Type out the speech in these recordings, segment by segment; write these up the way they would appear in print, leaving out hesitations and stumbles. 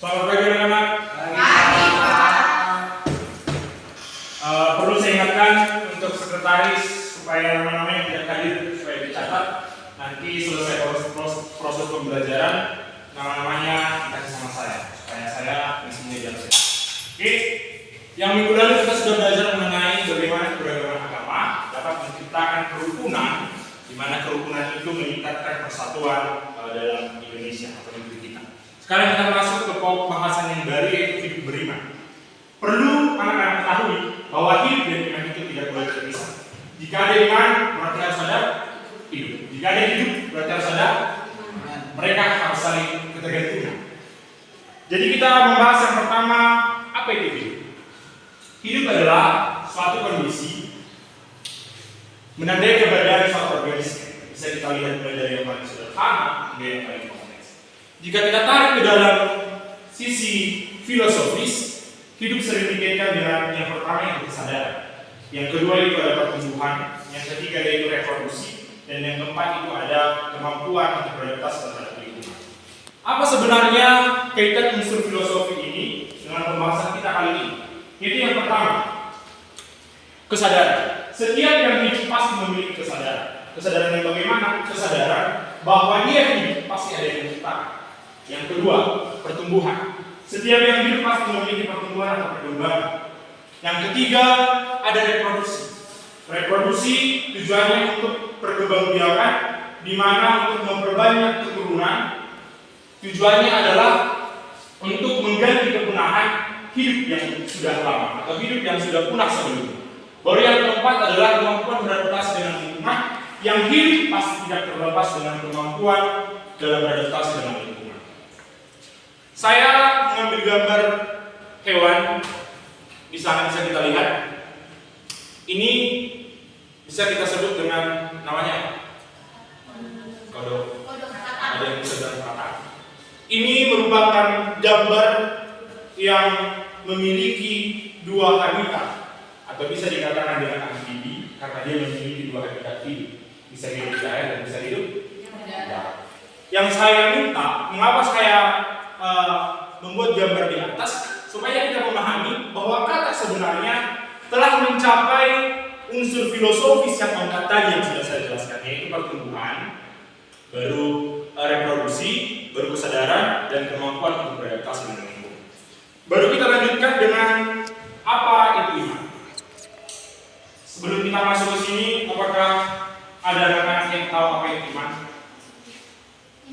Selamat pagi anak-anak. Perlu saya ingatkan untuk sekretaris supaya nama-namanya tidak hadir, supaya dicatat. Nanti selesai proses pembelajaran, nama-namanya dikasih sama saya supaya saya misinya jelas. Oke. Yang minggu lalu kita sudah belajar mengenai bagaimana keberagaman agama dapat menciptakan kerukunan, di mana kerukunan itu meningkatkan persatuan dalam Indonesia atau negeri kita. Sekarang kita masuk ke pembahasan yang baru, yaitu hidup beriman. Perlu anak-anak ketahui bahwa hidup dan iman itu tidak boleh terpisah. Jika ada iman, berarti harus ada hidup. Jika ada hidup, berarti harus ada mereka harus saling ketergantungan. Jadi kita membahas yang pertama, apa itu hidup? Hidup adalah suatu kondisi menandai keberadaan suatu organisme. Bisa kita lihat mulai dari yang paling sederhana hingga yang paling kompleks. Jika kita tarik ke dalam sisi filosofis, hidup sering dikaitkan dengan yang pertama yang kesadaran, yang kedua itu ada pertumbuhan, yang ketiga yaitu reproduksi, dan yang keempat itu ada kemampuan untuk beradaptasi terhadap lingkungan. Apa sebenarnya kaitan unsur filosofi ini dengan pembahasan kita kali ini? Itu yang pertama, kesadaran. Setiap yang hidup pasti memiliki kesadaran. Kesadaran yang bagaimana? Kesadaran bahwa dia hidup pasti ada yang menciptakan. Yang kedua, pertumbuhan. Setiap yang hidup pasti memiliki pertumbuhan atau perkembangan. Yang ketiga, ada reproduksi. Reproduksi tujuannya untuk perkembangbiakan, di mana untuk memperbanyak keturunan. Tujuannya adalah untuk mengganti kepunahan hidup yang sudah lama atau hidup yang sudah punah sebelumnya. Baru yang keempat adalah kemampuan beradaptasi dengan lingkungan, yang hidup pasti tidak terlepas dengan kemampuan dalam beradaptasi dengan lingkungan. Saya mengambil gambar hewan, di sana bisa kita lihat. Ini bisa kita sebut dengan namanya kodok. Ada yang bisa dengan kata. Ini merupakan gambar yang memiliki dua habitat, atau bisa dikatakan dengan amfibi karena dia memiliki dua habitat hidup, bisa hidup di air dan bisa hidup di darat. Yang saya minta, mengapa saya membuat gambar di atas, supaya kita memahami bahwa kata sebenarnya telah mencapai unsur filosofis yang keempat tadi yang sudah saya jelaskan, yaitu pertumbuhan, baru reproduksi, baru kesadaran, dan kemampuan untuk beradaptasi dengan lingkungan. Baru kita lanjutkan dengan apa itu iman. Sebelum kita masuk ke sini, apakah ada anak-anak yang tahu apa itu iman?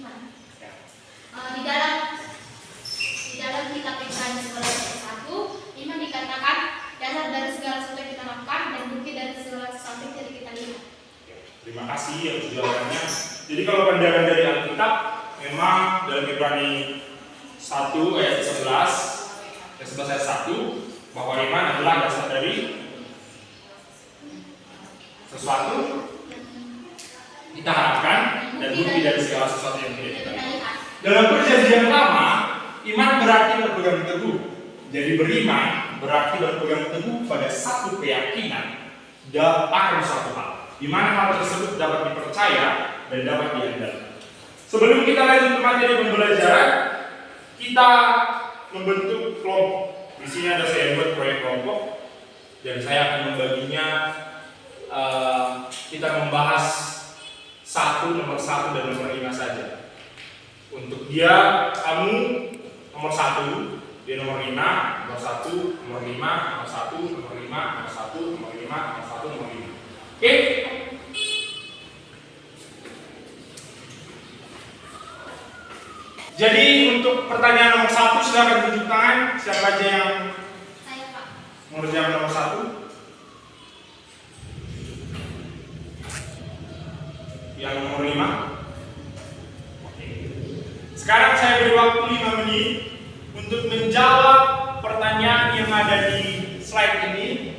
Iman. Ya. Di dalam kitab Ibrani 11 ayat 1, iman dikatakan dasar dari segala sesuatu yang kita lakukan dan bukti dari segala sesuatu yang tidak kita lihat. Terima kasih atas jawabannya. Jadi kalau pandangan dari Alkitab, memang dalam Ibrani 1 ayat 11 ayat 1, bahwa iman adalah dasar dari sesuatu kita harapkan dan bukti dari segala sesuatu yang tidak kita lihat. Dalam perjanjian lama, iman berarti berpegang teguh. Jadi beriman berarti berpegang teguh pada satu keyakinan akan suatu hal, di mana hal tersebut dapat dipercaya dan dapat diandalkan. Sebelum kita lanjut ke materi pembelajaran, kita membentuk kelompok. Di sini ada saya buat proyek kelompok dan saya akan membaginya. Kita membahas nomor 1 dan nomor 5 saja. Untuk dia, kamu nomor 1, dia nomor 5, nomor 1, nomor 5, nomor 1, nomor 5, nomor 1, nomor 5, nomor 1, nomor 5. Oke? Jadi untuk pertanyaan nomor 1, silakan tunjuk tangan. Siapa aja yang Saya, Pak. mengerjakan nomor 1? Yang nomor 5. Oke. Sekarang saya beri waktu 5 menit untuk menjawab pertanyaan yang ada di slide ini.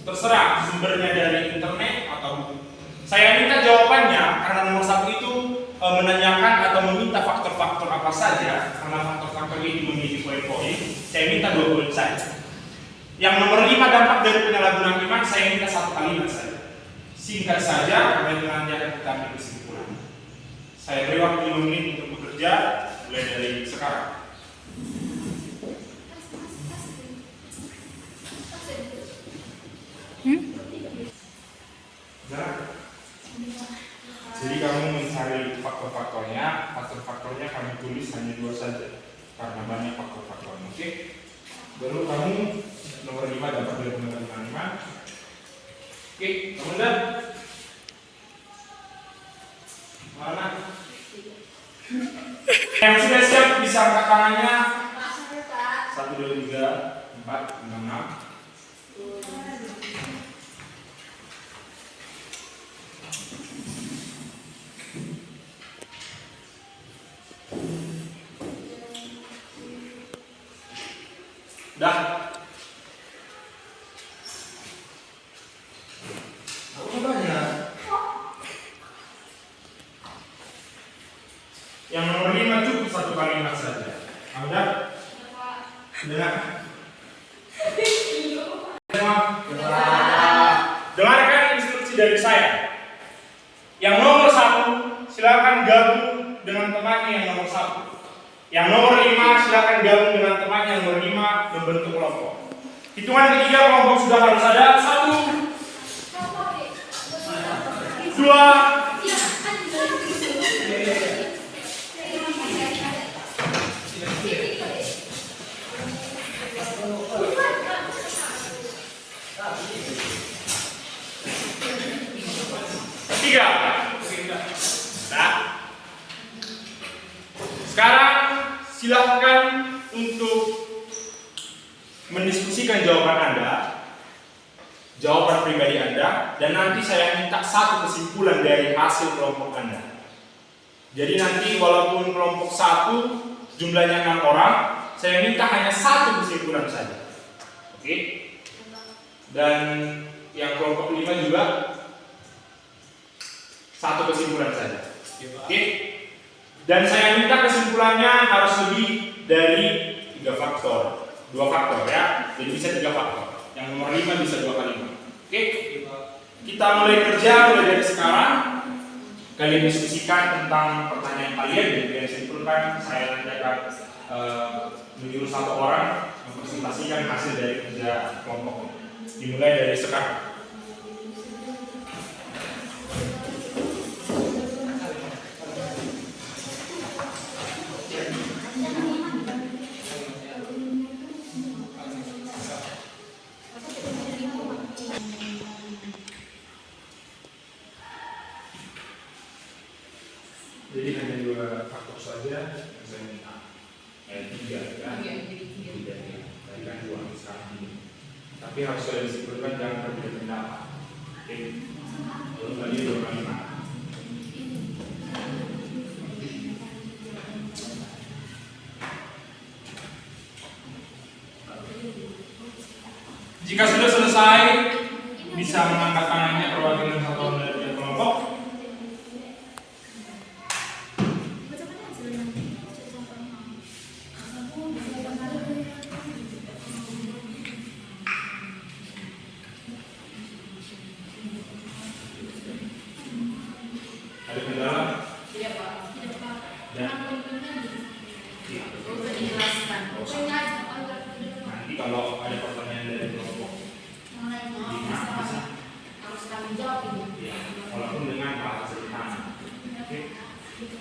Terserah sumbernya dari internet atau saya minta jawabannya karena nomor 1 itu menanyakan atau meminta faktor-faktor apa saja. Karena faktor-faktor ini memiliki poin-poin, saya minta 2 poin saja. Yang nomor 5, dampak dari penyalahgunaan iman, saya minta 1 kalimat saja. Singkat saja, karena nanti akan kita ambil kesimpulan. Saya beri waktu 5 menit untuk bekerja, mulai dari sekarang. tulis hanya 2 saja karena banyak faktor-faktor. Oke. Baru kamu nomor 5 dapat dari teman-teman 5. Oke, kamu lihat. Mana? Yang sudah siap bisa angkat tangannya. 1, 2, 3, 4, 5, 6. Dah. Aku banyak. Yang nomor 5 cukup 1 kalimat saja. Udah? Dengar. Dengarkan instruksi dari saya. Yang nomor 1 silakan gabung dengan temannya yang nomor 1. Yang nomor 5 silakan gabung dengan temannya yang nomor 5 membentuk kelompok. Hitungan ketiga kelompok sudah harus ada. 1, 2, 3. Nah, sekarang silahkan untuk mendiskusikan jawaban Anda, jawaban pribadi Anda, dan nanti saya minta 1 kesimpulan dari hasil kelompok Anda. Jadi nanti walaupun kelompok 1 jumlahnya 6 orang, saya minta hanya 1 kesimpulan saja. Oke? Dan yang kelompok 5 juga 1 kesimpulan saja. Oke? Dan saya minta kesimpulannya harus lebih dari 3 faktor. 2 faktor ya. Jadi bisa 3 faktor. Yang nomor 5 bisa 2 kali 5. Oke? Kita mulai kerja mulai dari sekarang. Kalian diskusikan tentang pertanyaan kalian dan kalian simpulkan. Saya nanti akan menyuruh 1 orang mempresentasikan hasil dari kerja kelompok. Dimulai dari sekarang. Jadi hanya 2 faktor saja yang saya minta. 3 kan? 3 tadi kan 2 sekarang ini. Tapi harus sudah disimpulkan jangan berbeda pendapat. Oke. Belum tadi 2 kali 5. Jika sudah selesai, bisa mengangkat tangannya perwakilan satuan dari kelompok. Ada kendala? Tidak, Pak. Tidak, Pak. Dan nanti kalau ada pertanyaan dari kelompok harus kami jawab ini. ya, walaupun dengan bahasa sederhana. Oke,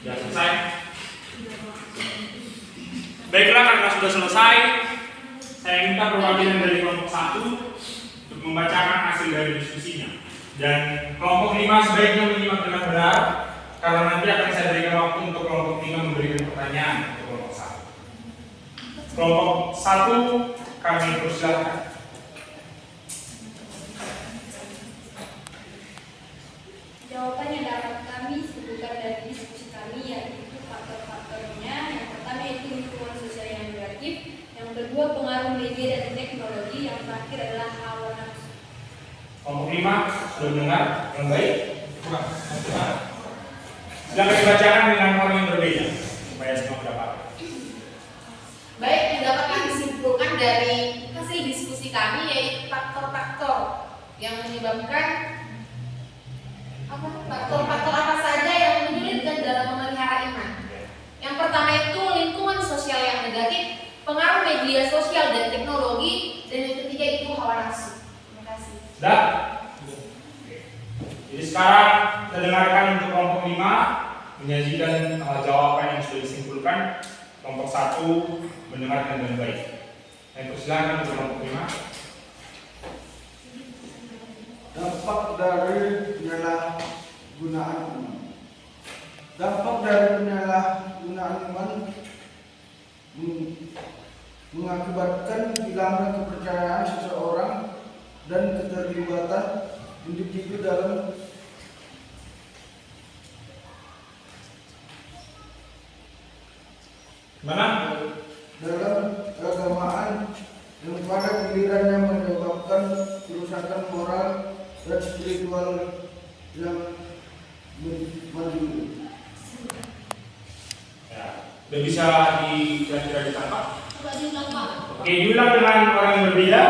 sudah selesai. Baiklah, karena sudah selesai, saya minta perwakilan dari kelompok 1 untuk membacakan hasil dari diskusinya. Dan kelompok 5 sebaiknya menyimak dengan benar, karena nanti akan saya berikan waktu untuk kelompok 5 memberikan pertanyaan ke kelompok 1. Kelompok 1 kami persilahkan. Jawaban yang dapat kami sebutkan dari diskusi kami yaitu faktor-faktornya. Yang pertama itu lingkungan sosial yang negatif, yang kedua pengaruh media dan teknologi, yang terakhir adalah hawa nafsu. Kelompok 5 sudah mendengar yang baik? Bukan. Silakan dibacakan dengan orang yang berbeda supaya semua dapat. Baik, yang dapat kami simpulkan dari hasil diskusi kami yaitu faktor-faktor yang menyebabkan faktor-faktor apa saja yang menyulitkan dalam memelihara iman. Yang pertama itu lingkungan sosial yang negatif, pengaruh media sosial dan teknologi, dan yang ketiga itu hawa nafsu. Terima kasih. Sudah? Jadi sekarang kita dengarkan untuk kelompok 5 menyajikan jawaban yang sudah disimpulkan. Kelompok 1 mendengarkan dengan baik. Saya persilakan untuk kelompok 5. Dampak dari penyalahgunaan iman. Dampak dari penyalahgunaan iman mengakibatkan hilangnya kepercayaan seseorang dan keterlibatan individu dalam keagamaan yang pada gilirannya menyebabkan kerusakan moral dan spiritual yang menjadi. Ya, udah bisa kira-kira ditangkap? Coba diulang Pak. Oke, diulang dengan orang yang berbeda.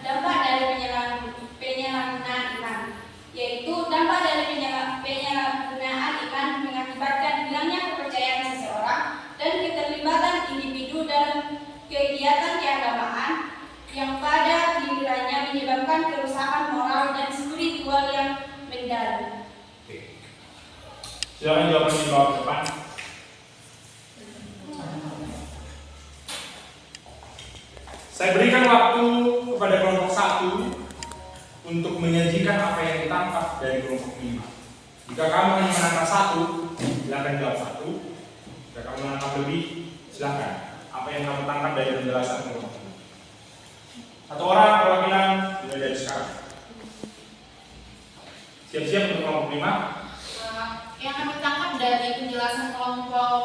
Dampak dari penyalahgunaan iman, yaitu dampak dari penyalahgunaan iman mengakibatkan hilangnya kepercayaan seseorang dan keterlibatan individu dalam kegiatan keagamaan yang pada gilirannya menyebabkan kerusakan moral dan spiritual yang mendalam. Oke. Silakan jawaban di bawah depan. Saya berikan waktu kepada kelompok 1 untuk menyajikan apa yang ditangkap dari kelompok 5. Jika kamu hanya menangkap 1, silakan jawab 1. Jika kamu menangkap lebih, silakan. Apa yang kamu tangkap dari penjelasan kelompok 5? Satu orang perwakilan sudah dari sekarang. Siap-siap untuk kelompok 5. Yang kami tangkap dari penjelasan kelompok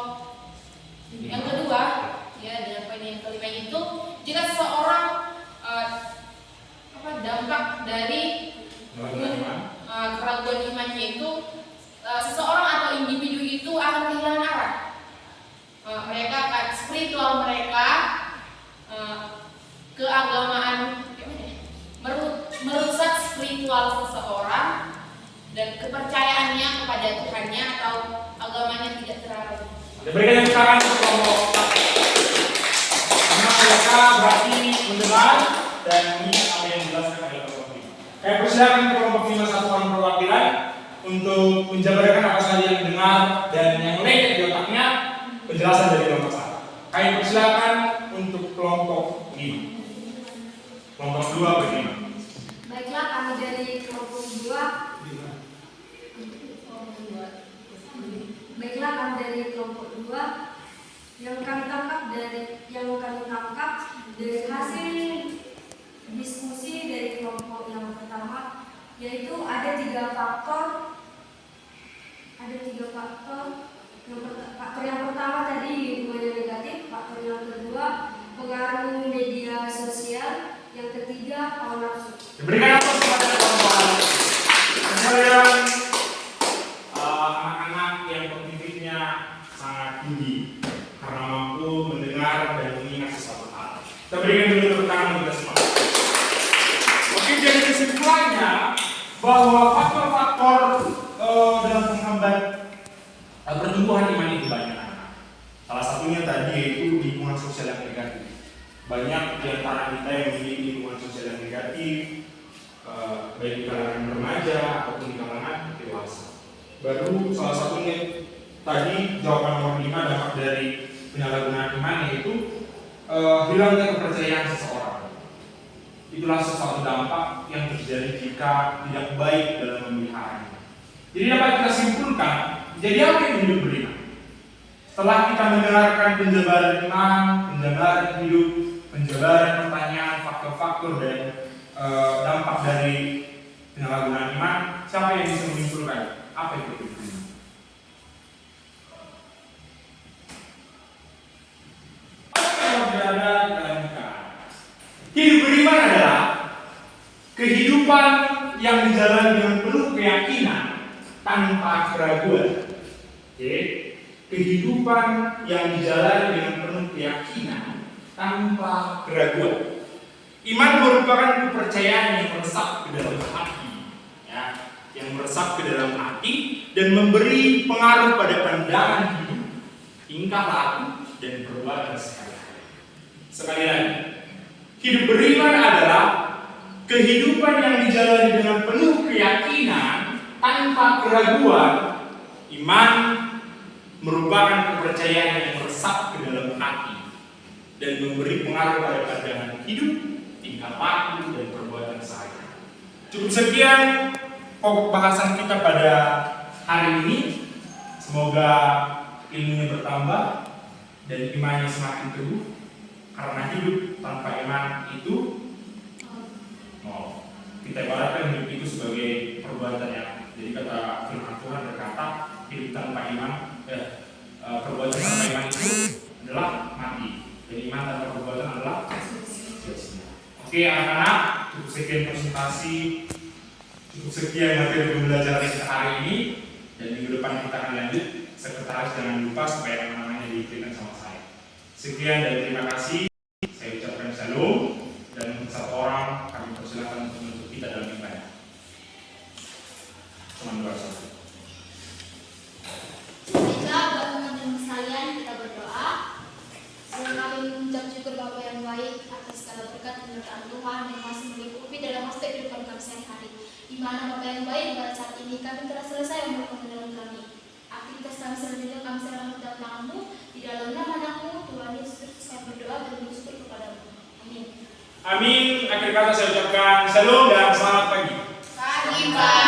yang kedua, ya, dan poin yang kelima itu, jika seseorang dampak dari keraguan imannya itu, seseorang atau individu itu akan kehilangan arah. Mereka akan spiritual mereka, keagamaan merusak spiritual seseorang dan kepercayaannya kepada Tuhannya atau agamanya tidak terarah. Berikan yang sekarang untuk kelompok 1. Karena mereka berarti mendengar dan mengingat apa yang dijelaskan oleh kelompok 5. Saya persilakan kelompok 5 satuan perwakilan untuk menjabarkan apa saja yang dengar dan yang lengket di otaknya penjelasan dari kelompok 1. Kami persilakan untuk kelompok 5. Kelompok 2 bagaimana? Baiklah, kami dari kelompok 2. Baiklah, kami dari kelompok 2 yang kami tangkap dari hasil diskusi dari kelompok yang pertama, yaitu ada tiga faktor. Faktor yang pertama tadi lingkungannya negatif, faktor yang kedua pengaruh media sosial, yang ketiga hawa nafsu. Diberikan apa kepada kelompok kemudian anak-anak yang kognitifnya sangat tinggi karena mampu mendengar dan mengingat sesuatu hal. Kita berikan dulu tepuk tangan kita semua. Oke, jadi kesimpulannya bahwa faktor-faktor dalam menghambat pertumbuhan iman itu banyak. Salah satunya tadi yaitu lingkungan sosial yang negatif. Banyak di antara kita yang memiliki lingkungan sosial yang negatif, baik di kalangan remaja ataupun di kalangan dewasa. Baru salah satunya tadi jawaban nomor 5 dampak dari penyalahgunaan iman yaitu hilangnya kepercayaan seseorang. Itulah sesuatu dampak yang terjadi jika tidak baik dalam memeliharanya. Jadi dapat kita simpulkan, jadi apa yang hidup beriman? Setelah kita mendengarkan penjabaran iman, penjabaran hidup, penjabaran pertanyaan, faktor-faktor dan dampak dari penyalahgunaan iman, siapa yang bisa menyimpulkan apa itu hidup beriman? Hidup beriman adalah kehidupan yang dijalani dengan penuh keyakinan tanpa keraguan. Oke, kehidupan yang dijalani dengan penuh keyakinan tanpa keraguan. Iman merupakan kepercayaan yang meresap ke dalam hati, ya, yang meresap ke dalam hati dan memberi pengaruh pada pandangan hidup, tingkah laku dan perbuatan sehari-hari. Sekali lagi, hidup beriman adalah kehidupan yang dijalani dengan penuh keyakinan tanpa keraguan. Iman merupakan kepercayaan yang meresap ke dalam hati dan memberi pengaruh pada pandangan hidup, tingkah laku, dan perbuatan saya. Cukup sekian pokok bahasan kita pada hari ini. Semoga ilmunya bertambah dan imannya semakin teguh, karena hidup tanpa iman itu kita ibaratkan hidup itu sebagai perbuatan yang, jadi kata firman Tuhan berkata hidup tanpa iman, perbuatan tanpa iman itu adalah mati, dan iman tanpa perbuatan adalah sia-sia. Oke anak-anak, cukup sekian presentasi, cukup sekian materi pembelajaran kita hari ini, dan minggu depan kita akan lanjut. Sekretaris jangan lupa supaya nama-namanya diberikan sama saya. Sekian dan terima kasih. Saya ucapkan shalom, dan satu orang kami persilakan untuk menutup kita dalam ibadah. Teman bersama. Baiklah, buat teman-teman sekalian, kita berdoa. Sebelum kami mengucap syukur Bapa yang baik atas segala berkat penyertaan Tuhan yang masih melingkupi dalam aspek kehidupan kami sehari-hari. Di mana Bapa yang baik, pada saat ini kami telah selesai melakukan dalam kami. Aktivitas kami selanjutnya kami serahkan ke dalam tangan-Mu. Di dalam nama Anakmu, Tuhan Yesus Kristus, kami berdoa dan bersyukur kepadamu. Amin. Amin. Akhir kata saya ucapkan shalom dan selamat pagi. Pagi, Pak.